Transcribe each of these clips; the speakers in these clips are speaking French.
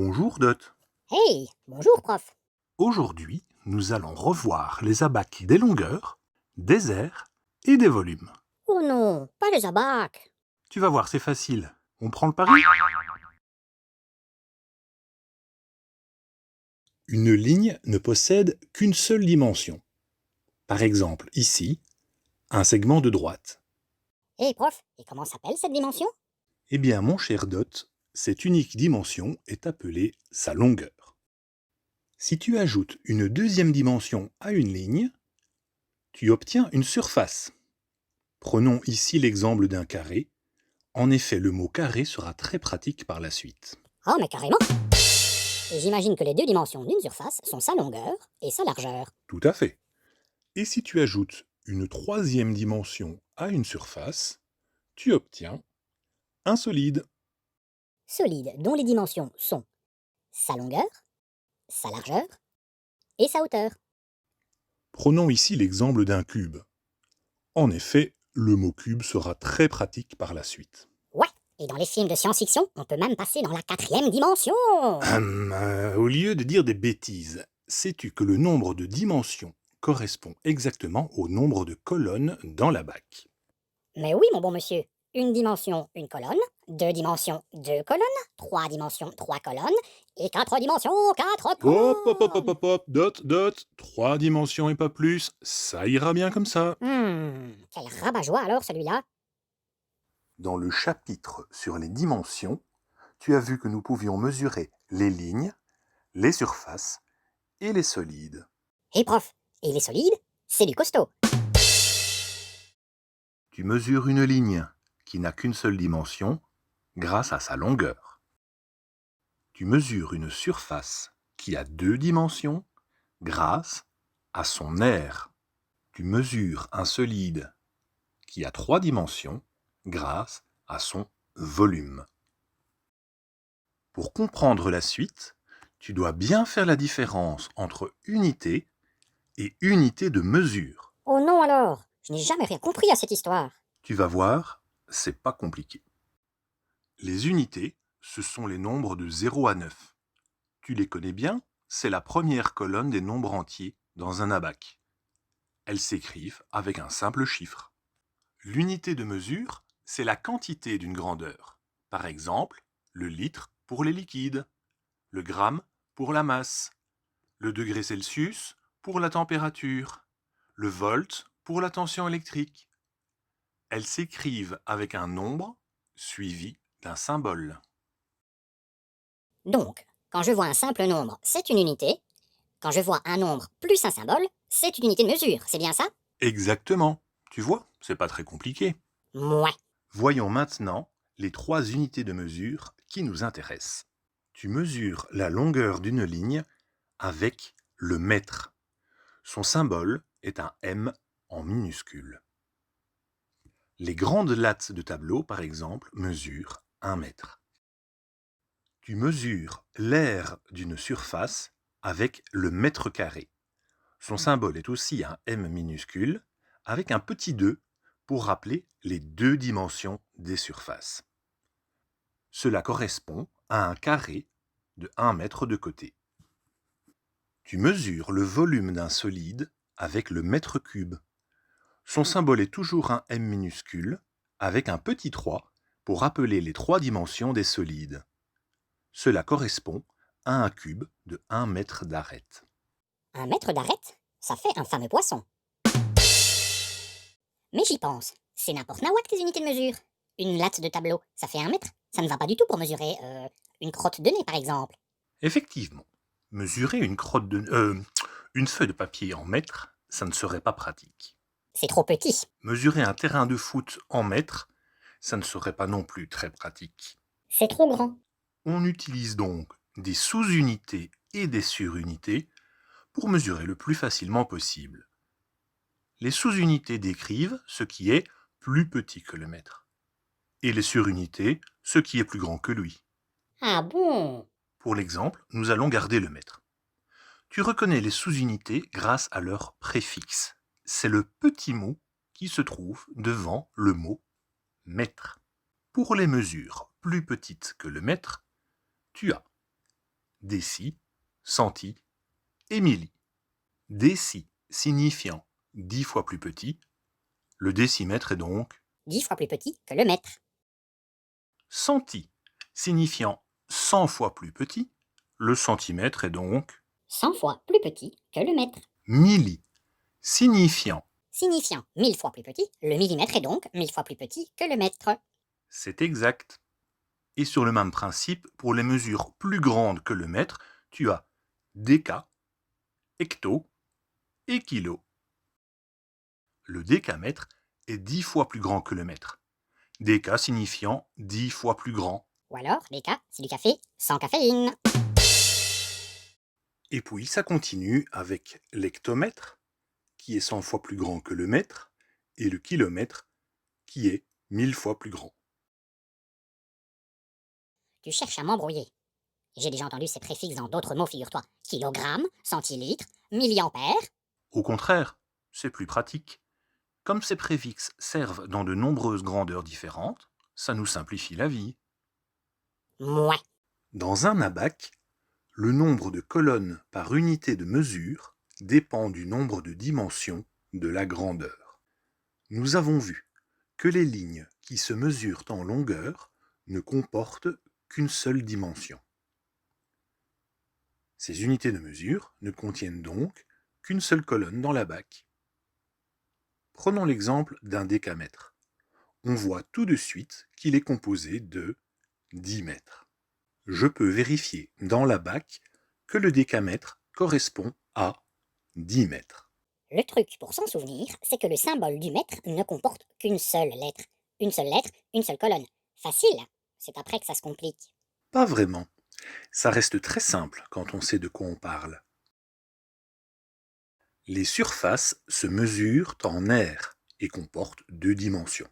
Bonjour Dot. Hey, bonjour prof. Aujourd'hui, nous allons revoir les abaques des longueurs, des aires et des volumes. Oh non, pas les abacs. Tu vas voir, c'est facile. On prend le pari? Une ligne ne possède qu'une seule dimension. Par exemple, ici, un segment de droite. Hé prof, et comment s'appelle cette dimension? Eh bien, mon cher Dot, cette unique dimension est appelée sa longueur. Si tu ajoutes une deuxième dimension à une ligne, tu obtiens une surface. Prenons ici l'exemple d'un carré. En effet, le mot carré sera très pratique par la suite. Oh mais carrément. Et j'imagine que les deux dimensions d'une surface sont sa longueur et sa largeur. Tout à fait. Et si tu ajoutes une troisième dimension à une surface, tu obtiens un solide. Solide dont les dimensions sont sa longueur, sa largeur et sa hauteur. Prenons ici l'exemple d'un cube. En effet, le mot cube sera très pratique par la suite. Ouais, et dans les films de science-fiction, on peut même passer dans la quatrième dimension. Au lieu de dire des bêtises, sais-tu que le nombre de dimensions correspond exactement au nombre de colonnes dans la bac? Mais oui mon bon monsieur, une dimension, une colonne, deux dimensions, deux colonnes, trois dimensions, trois colonnes, et quatre dimensions, quatre Hop, hop, hop, hop, colonnes. hop, hop, Dot, Dot, 3 dimensions et pas plus, ça ira bien comme ça. Quel rabat-joie alors celui-là. Dans le chapitre sur les dimensions, tu as vu que nous pouvions mesurer les lignes, les surfaces et les solides. Hé prof, et les solides, c'est du costaud. Tu mesures une ligne qui n'a qu'une seule dimension grâce à sa longueur. Tu mesures une surface qui a 2 dimensions grâce à son aire. Tu mesures un solide qui a 3 dimensions grâce à son volume. Pour comprendre la suite, tu dois bien faire la différence entre unité et unité de mesure. Oh non alors, je n'ai jamais rien compris à cette histoire. Tu vas voir, c'est pas compliqué. Les unités, ce sont les nombres de 0 à 9. Tu les connais bien, c'est la première colonne des nombres entiers dans un abaque. Elles s'écrivent avec un simple chiffre. L'unité de mesure, c'est la quantité d'une grandeur. Par exemple, le litre pour les liquides, le gramme pour la masse, le degré Celsius pour la température, le volt pour la tension électrique. Elles s'écrivent avec un nombre suivi d'un symbole. Donc, quand je vois un simple nombre, c'est une unité. Quand je vois un nombre plus un symbole, c'est une unité de mesure, c'est bien ça? Exactement. Tu vois, c'est pas très compliqué. Mouais. Voyons maintenant les 3 unités de mesure qui nous intéressent. Tu mesures la longueur d'une ligne avec le mètre. Son symbole est un M en minuscule. Les grandes lattes de tableau, par exemple, mesurent 1 mètre. Tu mesures l'aire d'une surface avec le mètre carré. Son symbole est aussi un M minuscule avec un petit 2 pour rappeler les 2 dimensions des surfaces. Cela correspond à un carré de 1 mètre de côté. Tu mesures le volume d'un solide avec le mètre cube. Son symbole est toujours un M minuscule avec un petit 3 pour rappeler les 3 dimensions des solides. Cela correspond à un cube de 1 mètre d'arête. Un mètre d'arête, ça fait un fameux poisson. Mais j'y pense, c'est n'importe nawak tes unités de mesure. Une latte de tableau, ça fait un mètre. Ça ne va pas du tout pour mesurer une crotte de nez par exemple. Effectivement, mesurer une feuille de papier en mètres, ça ne serait pas pratique. C'est trop petit. Mesurer un terrain de foot en mètres, ça ne serait pas non plus très pratique. C'est trop grand. On utilise donc des sous-unités et des surunités pour mesurer le plus facilement possible. Les sous-unités décrivent ce qui est plus petit que le mètre, et les surunités ce qui est plus grand que lui. Ah bon? Pour l'exemple, nous allons garder le mètre. Tu reconnais les sous-unités grâce à leur préfixe. C'est le petit mot qui se trouve devant le mot mètre. Pour les mesures plus petites que le mètre, tu as déci, centi et milli. Déci signifiant 10 fois plus petit, le décimètre est donc 10 fois plus petit que le mètre. centi signifiant 100 fois plus petit, le centimètre est donc 100 fois plus petit que le mètre. milli signifiant, Signifiant 1000 fois plus petit, le millimètre est donc 1000 fois plus petit que le mètre. c'est exact. Et sur le même principe, pour les mesures plus grandes que le mètre, tu as déca, hecto et kilo. Le décamètre est 10 fois plus grand que le mètre. Déca signifiant 10 fois plus grand. Ou alors, déca, c'est du café sans caféine. Et puis ça continue avec l'hectomètre, qui est 100 fois plus grand que le mètre, et le kilomètre, qui est 1000 fois plus grand. Tu cherches à m'embrouiller. J'ai déjà entendu ces préfixes dans d'autres mots, figure-toi. Kilogramme, centilitre, milliampère. Au contraire, c'est plus pratique. Comme ces préfixes servent dans de nombreuses grandeurs différentes, ça nous simplifie la vie. Mouais. Dans un abac, le nombre de colonnes par unité de mesure dépend du nombre de dimensions de la grandeur. Nous avons vu que les lignes qui se mesurent en longueur ne comportent qu'une seule dimension. Ces unités de mesure ne contiennent donc qu'une seule colonne dans l'abac. Prenons l'exemple d'un décamètre. On voit tout de suite qu'il est composé de 10 mètres. Je peux vérifier dans l'abac que le décamètre correspond à 10 mètres. Le truc pour s'en souvenir, c'est que le symbole du mètre ne comporte qu'une seule lettre. Une seule lettre, une seule colonne. Facile. C'est après que ça se complique. Pas vraiment. Ça reste très simple quand on sait de quoi on parle. Les surfaces se mesurent en aire et comportent deux dimensions.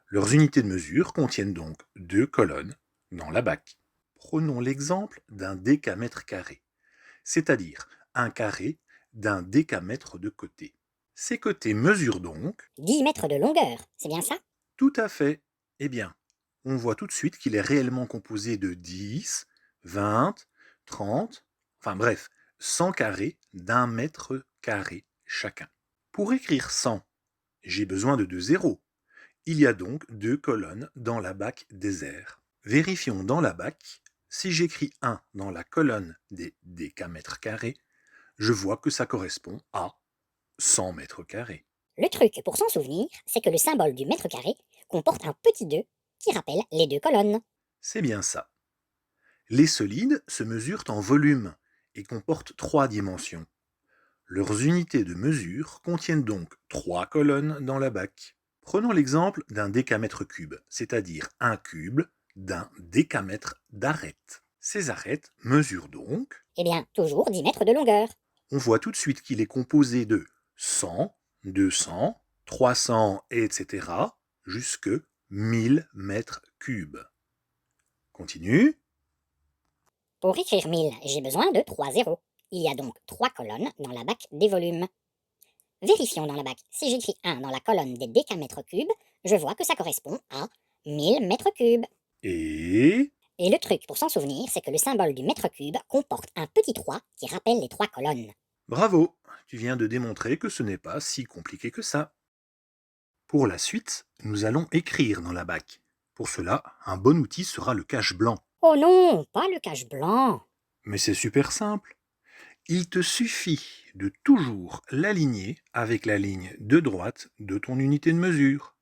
Leurs unités de mesure contiennent donc deux colonnes dans l'abac. Prenons l'exemple d'un décamètre carré, c'est-à-dire un carré d'un décamètre de côté. Ces côtés mesurent donc 10 mètres de longueur, c'est bien ça? tout à fait. Eh bien, on voit tout de suite qu'il est réellement composé de 10, 20, 30, enfin bref, 100 carrés d'un mètre carré chacun. Pour écrire 100, j'ai besoin de deux zéros. Il y a donc deux colonnes dans l'abac désert. Vérifions dans l'abac, si j'écris 1 dans la colonne des décamètres carrés, je vois que ça correspond à 100 mètres carrés. Le truc pour s'en souvenir, c'est que le symbole du mètre carré comporte un petit 2 qui rappelle les deux colonnes. C'est bien ça. Les solides se mesurent en volume et comportent trois dimensions. Leurs unités de mesure contiennent donc trois colonnes dans l'abac. Prenons l'exemple d'un décamètre cube, c'est-à-dire un cube d'un décamètre d'arêtes. Ces arêtes mesurent donc, Eh bien, toujours 10 mètres de longueur. on voit tout de suite qu'il est composé de 100, 200, 300, etc. jusque 1000 mètres cubes. Continue. Pour écrire 1000, j'ai besoin de 3 zéros. Il y a donc 3 colonnes dans la bac des volumes. Vérifions dans la bac. Si j'écris 1 dans la colonne des décamètres cubes, je vois que ça correspond à 1000 mètres cubes. Et Et le truc pour s'en souvenir, c'est que le symbole du mètre cube comporte un petit 3 qui rappelle les 3 colonnes. bravo, tu viens de démontrer que ce n'est pas si compliqué que ça. Pour la suite, nous allons écrire dans la bac. Pour cela, un bon outil sera le cache-blanc. Oh non, pas le cache blanc. Mais c'est super simple. Il te suffit de toujours l'aligner avec la ligne de droite de ton unité de mesure.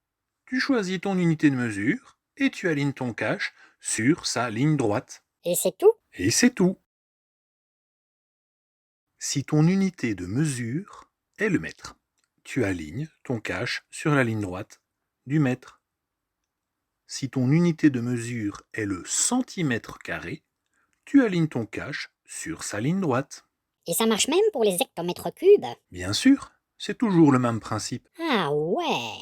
Tu choisis ton unité de mesure et tu alignes ton cache sur sa ligne droite. Et c'est tout? Et c'est tout. Si ton unité de mesure est le mètre, tu alignes ton cache sur la ligne droite du mètre. Si ton unité de mesure est le centimètre carré, tu alignes ton cache sur sa ligne droite. Et ça marche même pour les hectomètres cubes? Bien sûr, c'est toujours le même principe. Ah ouais.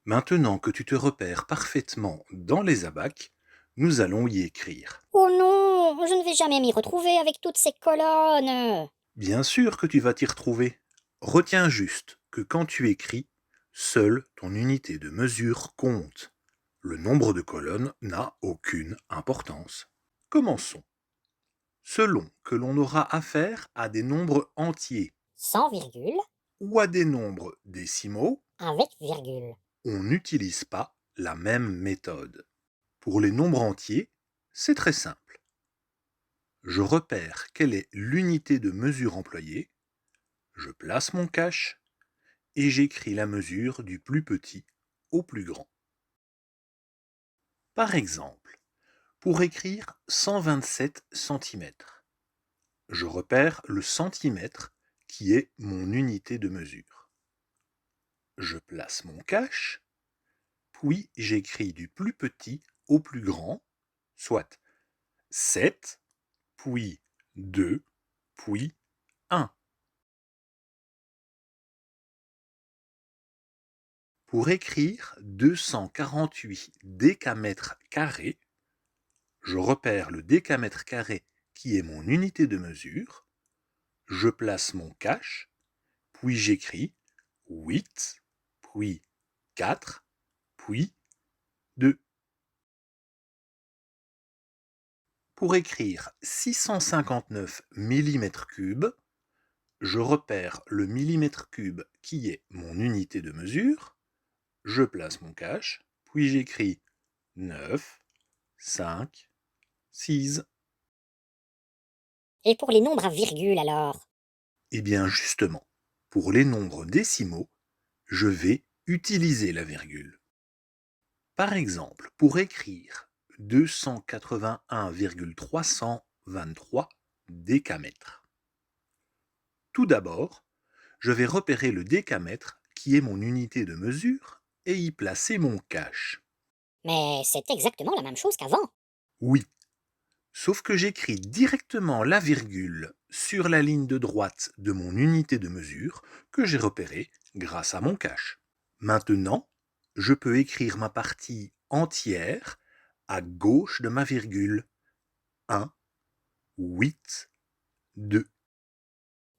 Maintenant que tu te repères parfaitement dans les abacs, nous allons y écrire. Oh non, je ne vais jamais m'y retrouver avec toutes ces colonnes. Bien sûr que tu vas t'y retrouver. Retiens juste que quand tu écris, seule ton unité de mesure compte. Le nombre de colonnes n'a aucune importance. Commençons. selon que l'on aura affaire à des nombres entiers Sans virgule, ou à des nombres décimaux, avec virgule. on n'utilise pas la même méthode. Pour les nombres entiers, c'est très simple. Je repère quelle est l'unité de mesure employée, je place mon cache et j'écris la mesure du plus petit au plus grand. Par exemple, pour écrire 127 cm, je repère le centimètre qui est mon unité de mesure. Je place mon cache, puis j'écris du plus petit au plus grand, soit 7, puis 2, puis 1. Pour écrire 248 décamètres carrés, je repère le décamètre carré qui est mon unité de mesure, je place mon cache, puis j'écris 8, puis 4, puis 2. Pour écrire 659 mm3, je repère le millimètre cube qui est mon unité de mesure, je place mon cache, puis j'écris 9, 5, 6. Et pour les nombres à virgule alors? Eh bien justement, pour les nombres décimaux, je vais utiliser la virgule. Par exemple, pour écrire 281,323 décamètres. Tout d'abord, je vais repérer le décamètre qui est mon unité de mesure et y placer mon cache. Mais c'est exactement la même chose qu'avant. Oui, sauf que j'écris directement la virgule sur la ligne de droite de mon unité de mesure que j'ai repérée grâce à mon cache. Maintenant, je peux écrire ma partie entière à gauche de ma virgule. 1, 8, 2.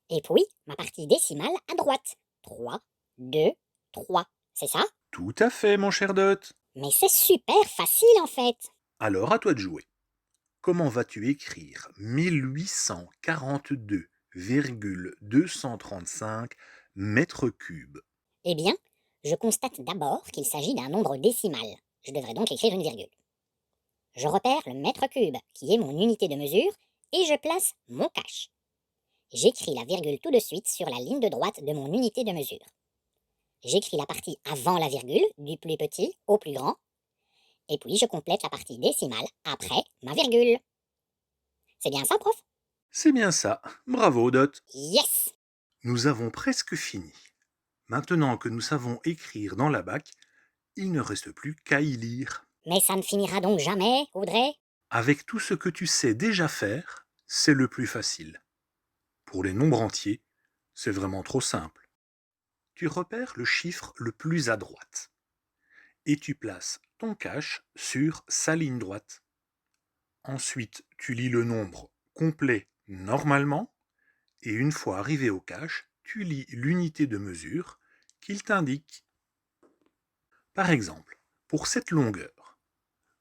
Et puis, ma partie décimale à droite. 3, 2, 3. C'est ça? Tout à fait, mon cher Dot. Mais c'est super facile en fait. Alors à toi de jouer. Comment vas-tu écrire 1842,235 mètres cubes? Eh bien, je constate d'abord qu'il s'agit d'un nombre décimal. Je devrais donc écrire une virgule. Je repère le mètre cube, qui est mon unité de mesure, et je place mon cache. J'écris la virgule tout de suite sur la ligne de droite de mon unité de mesure. J'écris la partie avant la virgule, du plus petit au plus grand, et puis je complète la partie décimale après ma virgule. C'est bien ça, prof? C'est bien ça. Bravo, Dot. Yes! Nous avons presque fini. Maintenant que nous savons écrire dans la BAC, il ne reste plus qu'à y lire. Mais ça ne finira donc jamais, Audrey? Avec tout ce que tu sais déjà faire, c'est le plus facile. Pour les nombres entiers, c'est vraiment trop simple. Tu repères le chiffre le plus à droite et tu places ton cache sur sa ligne droite. Ensuite, tu lis le nombre complet normalement et une fois arrivé au cache, tu lis l'unité de mesure qu'il t'indique. Par exemple, pour cette longueur,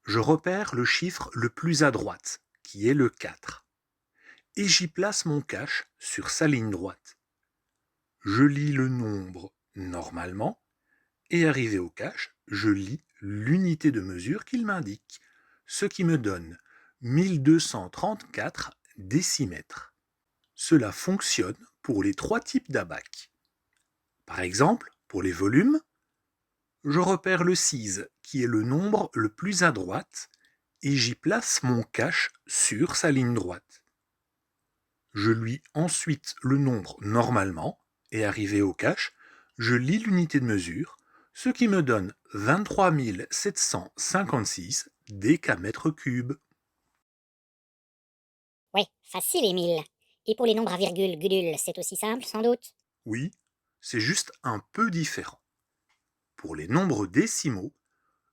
je repère le chiffre le plus à droite, qui est le 4, et j'y place mon cache sur sa ligne droite. Je lis le nombre normalement, et arrivé au cache, je lis l'unité de mesure qu'il m'indique, ce qui me donne 1234 décimètres. Cela fonctionne pour les trois types d'abac. Par exemple, pour les volumes, je repère le 6, qui est le nombre le plus à droite, et j'y place mon cache sur sa ligne droite. Je lis ensuite le nombre normalement, et arrivé au cache, je lis l'unité de mesure, ce qui me donne 23 756 décamètres cubes. Ouais, facile, Émile. Et pour les nombres à virgule, gudule, c'est aussi simple, sans doute? Oui, c'est juste un peu différent. Pour les nombres décimaux,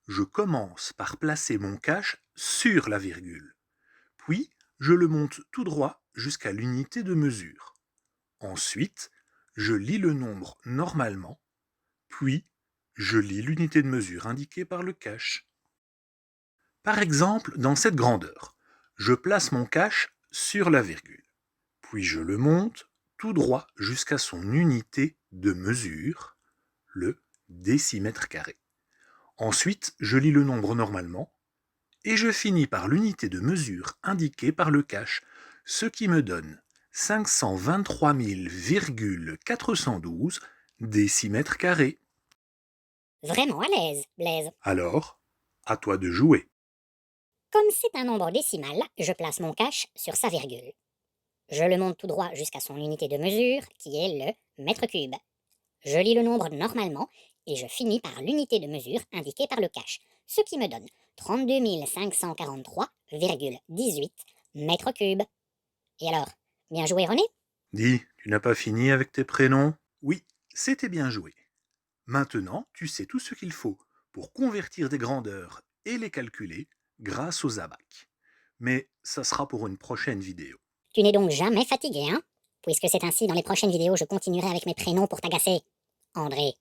je commence par placer mon cache sur la virgule. Puis, je le monte tout droit jusqu'à l'unité de mesure. Ensuite, je lis le nombre normalement, puis je lis l'unité de mesure indiquée par le cache. Par exemple, dans cette grandeur, je place mon cache sur la virgule. Puis je le monte tout droit jusqu'à son unité de mesure, le décimètre carré. Ensuite, je lis le nombre normalement et je finis par l'unité de mesure indiquée par le cache, ce qui me donne 523 412 décimètres carrés. Vraiment à l'aise, Blaise. Alors, à toi de jouer. Comme c'est un nombre décimal, je place mon cache sur sa virgule. Je le monte tout droit jusqu'à son unité de mesure, qui est le mètre cube. Je lis le nombre normalement et je finis par l'unité de mesure indiquée par le cache, ce qui me donne 32 543,18 mètres cubes. Et alors, bien joué René? Dis, tu n'as pas fini avec tes prénoms? Oui, c'était bien joué. Maintenant, tu sais tout ce qu'il faut pour convertir des grandeurs et les calculer grâce aux abacs. Mais ça sera pour une prochaine vidéo. Tu n'es donc jamais fatigué, hein? Puisque c'est ainsi, dans les prochaines vidéos, je continuerai avec mes prénoms pour t'agacer. André,